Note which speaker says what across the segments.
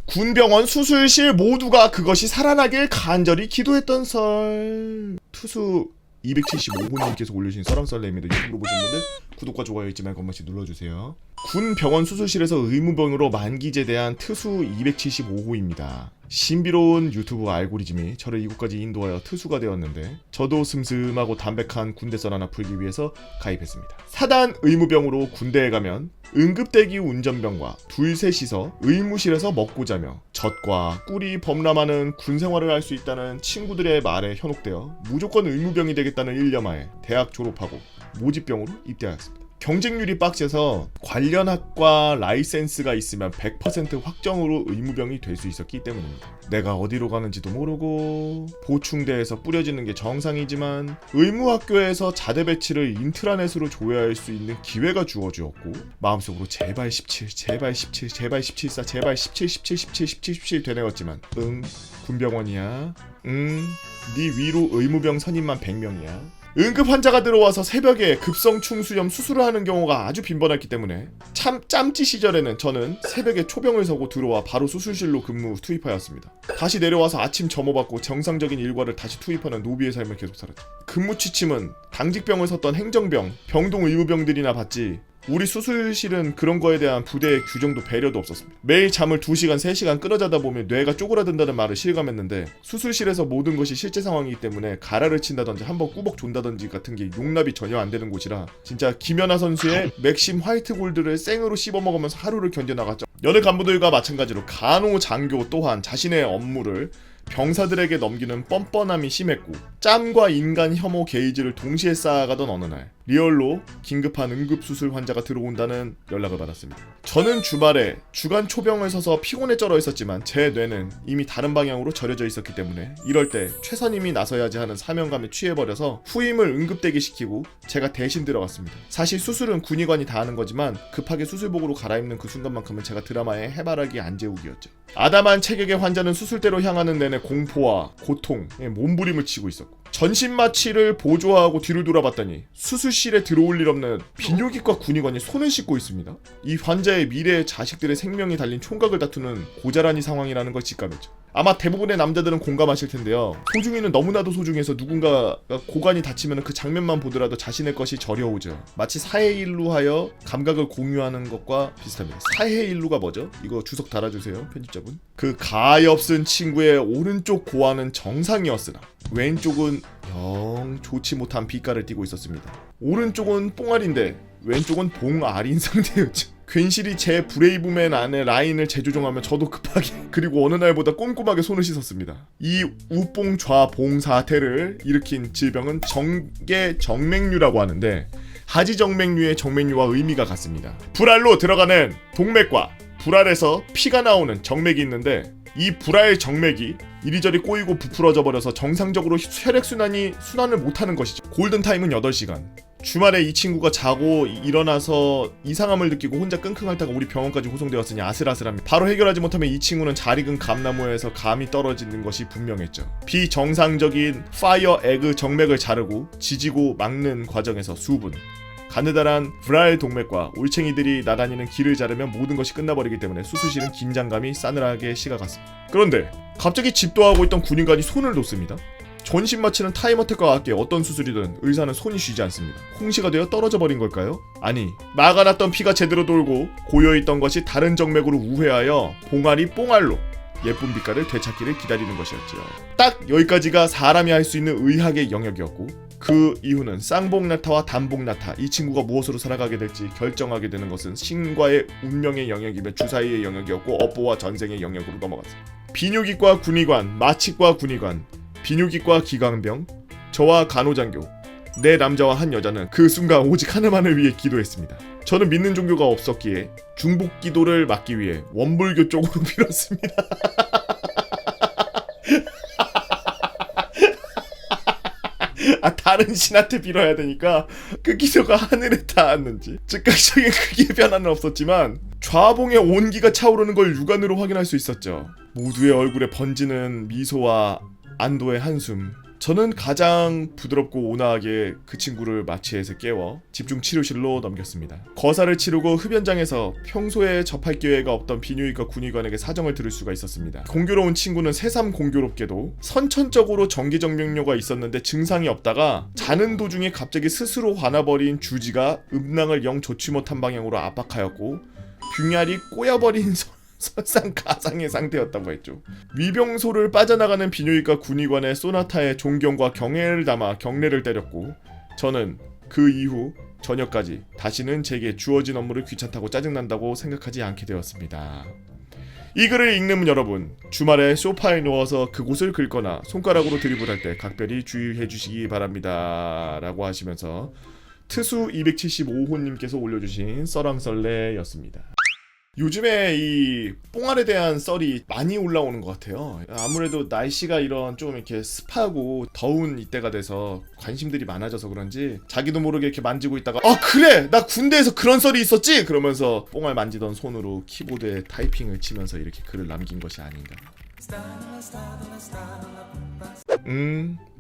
Speaker 1: 군병원 수술실 모두가 그것이 살아나길 간절히 기도했던 설. 투수 275호님께서 올려주신 썰렁썰레입니다. 유튜브로 보신 분들 구독과 좋아요 잊지 말고 한 번씩 눌러주세요. 군 병원 수술실에서 의무병으로 만기 제대한 트수 275호입니다. 신비로운 유튜브 알고리즘이 저를 이곳까지 인도하여 트수가 되었는데 저도 슴슴하고 담백한 군대 썰 하나 풀기 위해서 가입했습니다. 사단 의무병으로 군대에 가면 응급대기 운전병과 둘셋이서 의무실에서 먹고 자며 젖과 꿀이 범람하는 군생활을 할 수 있다는 친구들의 말에 현혹되어 무조건 의무병이 되겠다는 일념하에 대학 졸업하고 모집병으로 입대하였습니다. 경쟁률이 빡세서 관련 학과 라이센스가 있으면 100% 확정으로 의무병이 될 수 있었기 때문입니다. 내가 어디로 가는지도 모르고 보충대에서 뿌려지는 게 정상이지만 의무학교에서 자대 배치를 인트라넷으로 조회할 수 있는 기회가 주어주었고 마음속으로 제발 17, 제발 17, 제발 17사, 제발 17, 17, 17, 17, 17 되뇌었지만 군병원이야. 네 위로 의무병 선임만 100명이야. 응급 환자가 들어와서 새벽에 급성 충수염 수술을 하는 경우가 아주 빈번했기 때문에 참 짬찌 시절에는 저는 새벽에 초병을 서고 들어와 바로 수술실로 근무 투입하였습니다. 다시 내려와서 아침 점호받고 정상적인 일과를 다시 투입하는 노비의 삶을 계속 살았죠. 근무 취침은 당직병을 섰던 행정병, 병동 의무병들이나 받지 우리 수술실은 그런 거에 대한 부대의 규정도 배려도 없었습니다. 매일 잠을 2시간, 3시간 끊어자다 보면 뇌가 쪼그라든다는 말을 실감했는데 수술실에서 모든 것이 실제 상황이기 때문에 가라를 친다든지 한번 꾸벅 존다든지 같은 게 용납이 전혀 안 되는 곳이라 진짜 김연아 선수의 맥심 화이트 골드를 생으로 씹어먹으면서 하루를 견뎌나갔죠. 여느 간부들과 마찬가지로 간호장교 또한 자신의 업무를 병사들에게 넘기는 뻔뻔함이 심했고 짬과 인간 혐오 게이지를 동시에 쌓아가던 어느 날 리얼로 긴급한 응급수술 환자가 들어온다는 연락을 받았습니다. 저는 주말에 주간 초병을 서서 피곤에 쩔어 있었지만 제 뇌는 이미 다른 방향으로 절여져 있었기 때문에 이럴 때 최선임이 나서야지 하는 사명감에 취해버려서 후임을 응급대기 시키고 제가 대신 들어갔습니다. 사실 수술은 군의관이 다 하는 거지만 급하게 수술복으로 갈아입는 그 순간만큼은 제가 드라마의 해바라기 안재욱이었죠. 아담한 체격의 환자는 수술대로 향하는 내내 공포와 고통에 몸부림을 치고 있었고 전신 마취를 보조하고 뒤를 돌아봤더니 수술실에 들어올 일 없는 비뇨기과 군의관이 손을 씻고 있습니다. 이 환자의 미래의 자식들의 생명이 달린 총각을 다투는 고자란이 상황이라는 걸 직감했죠. 아마 대부분의 남자들은 공감하실 텐데요. 소중이는 너무나도 소중해서 누군가가 고관이 다치면 그 장면만 보더라도 자신의 것이 저려오죠. 마치 사해일루 하여 감각을 공유하는 것과 비슷합니다. 사해일루가 뭐죠? 이거 주석 달아주세요, 편집자분. 그 가엾은 친구의 오른쪽 고환은 정상이었으나 왼쪽은 영 좋지 못한 빛깔을 띠고 있었습니다. 오른쪽은 뽕알인데 왼쪽은 봉알인 상태였죠. 괜시리 제 브레이브맨 안에 라인을 재조정하며 저도 급하게 그리고 어느 날보다 꼼꼼하게 손을 씻었습니다. 이 우뽕 좌봉 사태를 일으킨 질병은 정계정맥류라고 하는데 하지정맥류의 정맥류와 의미가 같습니다. 불알로 들어가는 동맥과 불알에서 피가 나오는 정맥이 있는데 이 불알 정맥이 이리저리 꼬이고 부풀어져 버려서 정상적으로 혈액순환을 못하는 것이죠. 골든타임은 8시간. 주말에 이 친구가 자고 일어나서 이상함을 느끼고 혼자 끙끙 앓다가 우리 병원까지 호송되었으니 아슬아슬합니다. 바로 해결하지 못하면 이 친구는 잘 익은 감나무에서 감이 떨어지는 것이 분명했죠. 비정상적인 파이어 에그 정맥을 자르고 지지고 막는 과정에서 수분, 가느다란 브랄 동맥과 올챙이들이 나다니는 길을 자르면 모든 것이 끝나버리기 때문에 수술실은 긴장감이 싸늘하게 식어갔습니다. 그런데 갑자기 집도하고 있던 군인관이 손을 놓습니다. 전신 마취는 타임어택과 같게 어떤 수술이든 의사는 손이 쉬지 않습니다. 홍시가 되어 떨어져 버린 걸까요? 아니, 막아놨던 피가 제대로 돌고 고여있던 것이 다른 정맥으로 우회하여 봉알이 뽕알로 예쁜 빛깔을 되찾기를 기다리는 것이었죠. 딱 여기까지가 사람이 할 수 있는 의학의 영역이었고 그 이후는 쌍봉나타와 단봉나타, 이 친구가 무엇으로 살아가게 될지 결정하게 되는 것은 신과의 운명의 영역이며 주사위의 영역이었고 업보와 전생의 영역으로 넘어갔습니다. 비뇨기과 군의관, 마취과 군의관, 비뇨기과 기강병, 저와 간호장교, 네 남자와 한 여자는 그 순간 오직 하나만을 위해 기도했습니다. 저는 믿는 종교가 없었기에 중복 기도를 막기 위해 원불교 쪽으로 빌었습니다. 다른 신한테 빌어야 되니까 그 기도가 하늘에 닿았는지 즉각적인 크기의 변화는 없었지만 좌봉의 온기가 차오르는 걸 육안으로 확인할 수 있었죠. 모두의 얼굴에 번지는 미소와 안도의 한숨, 저는 가장 부드럽고 온화하게 그 친구를 마취해서 깨워 집중 치료실로 넘겼습니다. 거사를 치르고 흡연장에서 평소에 접할 기회가 없던 비뇨기과 군의관에게 사정을 들을 수가 있었습니다. 공교로운 친구는 새삼 공교롭게도 선천적으로 정기정맥류가 있었는데 증상이 없다가 자는 도중에 갑자기 스스로 화나버린 주지가 음낭을 영 좋지 못한 방향으로 압박하였고 빙알이 꼬여버린 설상가상의 상태였다고 했죠. 위병소를 빠져나가는 비뇨기과 군의관의 소나타에 존경과 경애를 담아 경례를 때렸고 저는 그 이후 저녁까지 다시는 제게 주어진 업무를 귀찮다고 짜증난다고 생각하지 않게 되었습니다. 이 글을 읽는 여러분, 주말에 소파에 누워서 그곳을 긁거나 손가락으로 드리블할 때 각별히 주의해 주시기 바랍니다 라고 하시면서 트수 275호님께서 올려주신 썰랑썰레였습니다. 요즘에 이 뽕알에 대한 썰이 많이 올라오는 것 같아요. 아무래도 날씨가 이런 좀 이렇게 습하고 더운 이때가 돼서 관심들이 많아져서 그런지 자기도 모르게 이렇게 만지고 있다가 그래! 나 군대에서 그런 썰이 있었지! 그러면서 뽕알 만지던 손으로 키보드에 타이핑을 치면서 이렇게 글을 남긴 것이 아닌가.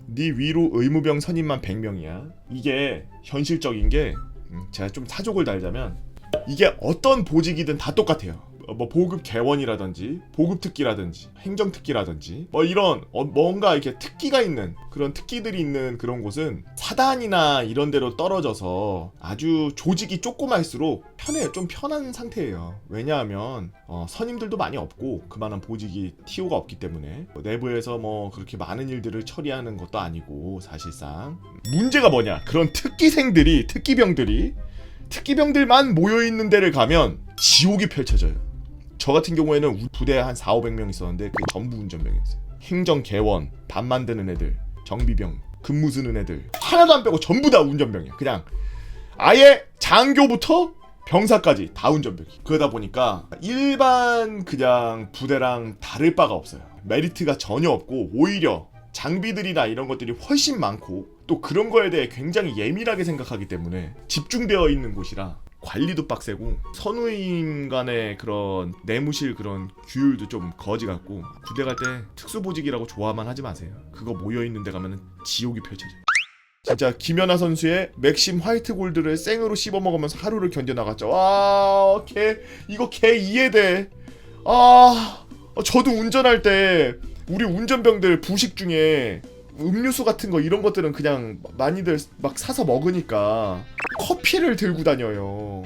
Speaker 1: 네 위로 의무병 선임만 100명이야. 이게 현실적인 게 제가 좀 사족을 달자면 이게 어떤 보직이든 다 똑같아요. 뭐 보급 개원이라든지 보급 특기라든지 행정 특기라든지 뭐 이런 뭔가 이렇게 특기가 있는 그런 특기들이 있는 그런 곳은 사단이나 이런 데로 떨어져서 아주 조직이 조그말수록 편해요. 좀 편한 상태예요. 왜냐하면 선임들도 많이 없고 그만한 보직이 TO가 없기 때문에 내부에서 뭐 그렇게 많은 일들을 처리하는 것도 아니고 사실상 문제가 뭐냐, 그런 특기병들만 모여있는 데를 가면 지옥이 펼쳐져요. 저 같은 경우에는 부대에 한 4,500명 있었는데 그게 전부 운전병이었어요. 행정 개원, 밥 만드는 애들, 정비병, 근무 쓰는 애들 하나도 안 빼고 전부 다 운전병이야. 그냥 아예 장교부터 병사까지 다 운전병이. 그러다 보니까 일반 그냥 부대랑 다를 바가 없어요. 메리트가 전혀 없고 오히려 장비들이나 이런 것들이 훨씬 많고 또 그런 거에 대해 굉장히 예민하게 생각하기 때문에 집중되어 있는 곳이라 관리도 빡세고 선우임 간의 그런 내무실 그런 규율도 좀 거지 같고 부대 갈 때 특수보직이라고 좋아만 하지 마세요. 그거 모여있는 데 가면은 지옥이 펼쳐져요. 진짜 김연아 선수의 맥심 화이트 골드를 생으로 씹어 먹으면서 하루를 견뎌나갔죠. 이거 개 이해돼. 저도 운전할 때 우리 운전병들 부식 중에 음료수 같은 거 이런 것들은 그냥 많이들 막 사서 먹으니까 커피를 들고 다녀요.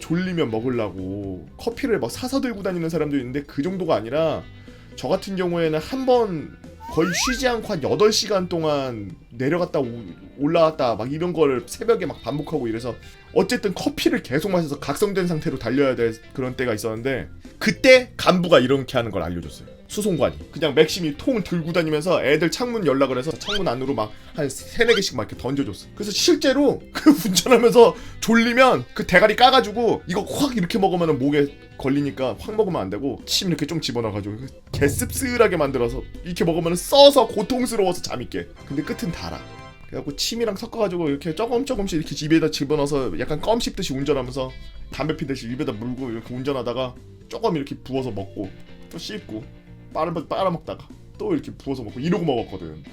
Speaker 1: 졸리면 먹으려고 커피를 막 사서 들고 다니는 사람도 있는데 그 정도가 아니라 저 같은 경우에는 한 번 거의 쉬지 않고 한 8시간 동안 내려갔다 올라왔다 막 이런 거를 새벽에 막 반복하고 이래서 어쨌든 커피를 계속 마셔서 각성된 상태로 달려야 될 그런 때가 있었는데 그때 간부가 이렇게 하는 걸 알려줬어요. 수송관이 그냥 맥심이 통 들고 다니면서 애들 창문 연락을 해서 창문 안으로 막 한 3-4개씩 막 이렇게 던져줬어. 그래서 실제로 그 운전하면서 졸리면 그 대가리 까가지고 이거 확 이렇게 먹으면 목에 걸리니까 확 먹으면 안 되고 침 이렇게 좀 집어넣어가지고 개 씁쓸하게 만들어서 이렇게 먹으면 써서 고통스러워서 잠이 깨. 근데 끝은 달아. 그래갖고 침이랑 섞어가지고 이렇게 조금씩 이렇게 입에다 집어넣어서 약간 껌 씹듯이 운전하면서 담배 피듯이 입에다 물고 이렇게 운전하다가 조금 이렇게 부어서 먹고 또 씹고 빨아먹다가 또 이렇게 부어서 먹고 이러고 먹었거든.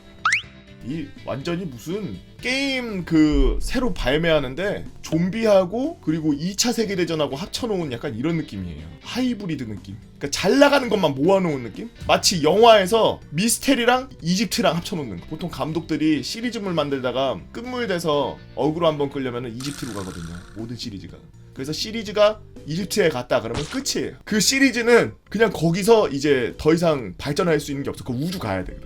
Speaker 1: 이 완전히 무슨 게임 그 새로 발매하는데 좀비하고 그리고 2차 세계대전하고 합쳐놓은 약간 이런 느낌이에요. 하이브리드 느낌. 그러니까 잘 나가는 것만 모아놓은 느낌? 마치 영화에서 미스테리랑 이집트랑 합쳐놓는 거. 보통 감독들이 시리즈물 만들다가 끝물돼서 어그로 한번 끌려면 이집트로 가거든요. 모든 시리즈가. 그래서 시리즈가 이집트에 갔다 그러면 끝이에요. 그 시리즈는 그냥 거기서 이제 더 이상 발전할 수 있는 게 없어. 그 우주 가야 돼.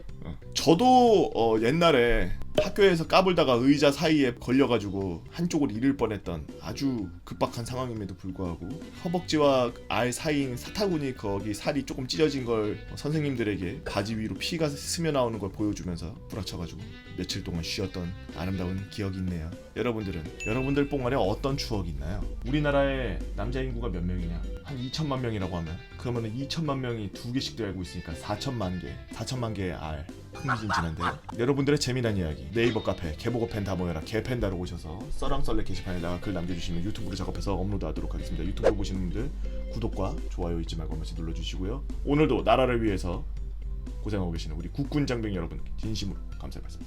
Speaker 1: 저도 옛날에 학교에서 까불다가 의자 사이에 걸려가지고 한쪽을 잃을 뻔했던 아주 급박한 상황임에도 불구하고 허벅지와 알 사이인 사타구니 거기 살이 조금 찢어진 걸 선생님들에게 바지 위로 피가 스며 나오는 걸 보여주면서 부락쳐가지고 며칠 동안 쉬었던 아름다운 기억이 있네요. 여러분들 뽕알에 어떤 추억이 있나요? 우리나라의 남자 인구가 몇 명이냐? 한 2천만 명이라고 하면 그러면은 2천만 명이 2개씩 알고 있으니까 4천만 개의 알. 흥미진진한데요. 여러분들의 재미난 이야기 네이버 카페 개보고 팬 다 모여라 개팬다로 오셔서 썰랑썰레 게시판에다가 글 남겨주시면 유튜브로 작업해서 업로드하도록 하겠습니다. 유튜브로 보시는 분들 구독과 좋아요 잊지 말고 한 번씩 눌러주시고요. 오늘도 나라를 위해서 고생하고 계시는 우리 국군 장병 여러분 진심으로 감사의 말씀